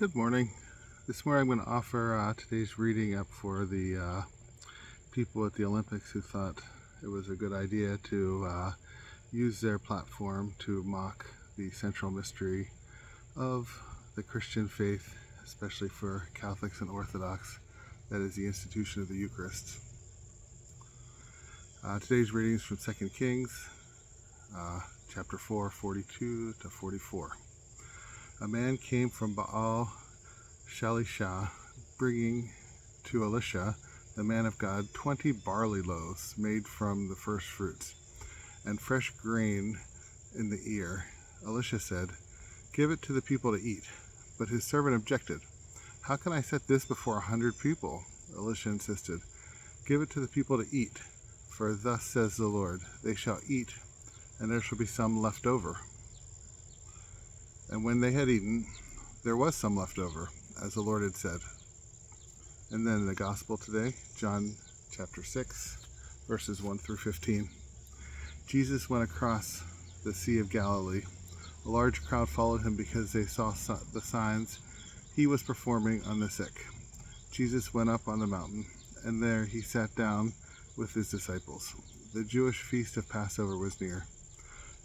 Good morning. This morning I'm going to offer today's reading up for the people at the Olympics who thought it was a good idea to use their platform to mock the central mystery of the Christian faith, especially for Catholics and Orthodox, that is the institution of the Eucharist. Today's reading is from 2 Kings, chapter 4, 42 to 44. A man came from Baal Shalisha, bringing to Elisha, the man of God, 20 barley loaves made from the first fruits, and fresh grain in the ear. Elisha said, "Give it to the people to eat." But his servant objected. "How can I set this before 100 people?" Elisha insisted. "Give it to the people to eat, for thus says the Lord, they shall eat, and there shall be some left over." And when they had eaten, there was some left over, as the Lord had said. And then the gospel today, John chapter 6, verses 1 through 15. Jesus went across the Sea of Galilee. A large crowd followed him because they saw the signs he was performing on the sick. Jesus went up on the mountain, and there he sat down with his disciples. The Jewish feast of Passover was near.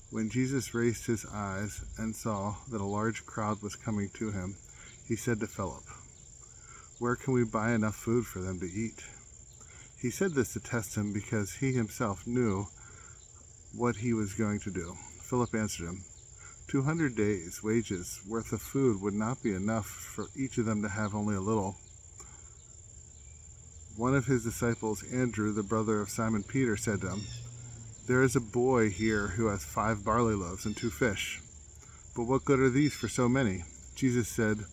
When Jesus raised his eyes and saw that a large crowd was coming to him, he said to Philip, "Where can we buy enough food for them to eat?" He said this to test him because he himself knew what he was going to do. Philip answered him, 200 days' wages worth of food would not be enough for each of them to have only a little. One of his disciples, Andrew, the brother of Simon Peter, said to him, "There is a boy here who has 5 barley loaves and 2 fish. But what good are these for so many?" Jesus said,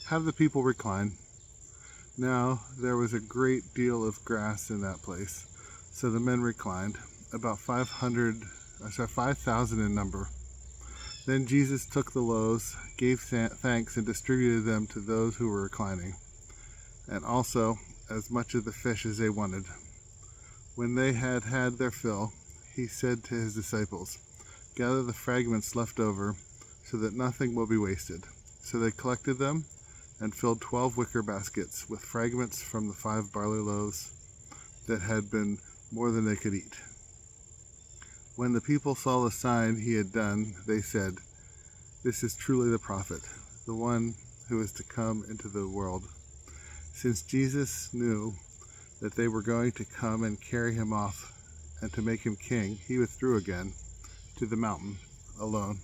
"Have the people recline." Now there was a great deal of grass in that place, so the men reclined, about 5,000 in number. Then Jesus took the loaves, gave thanks, and distributed them to those who were reclining, and also as much of the fish as they wanted. When they had had their fill, he said to his disciples, "Gather the fragments left over, so that nothing will be wasted." So they collected them and filled 12 wicker baskets with fragments from the 5 barley loaves that had been more than they could eat. When the people saw the sign he had done, they said, "This is truly the prophet, the one who is to come into the world." Since Jesus knew that they were going to come and carry him off and to make him king, he withdrew again to the mountain alone.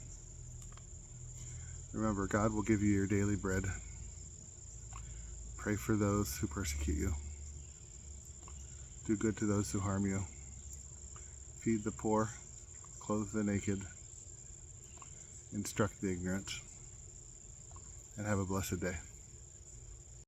Remember, God will give you your daily bread. Pray for those who persecute you. Do good to those who harm you. Feed the poor, clothe the naked, instruct the ignorant, and have a blessed day.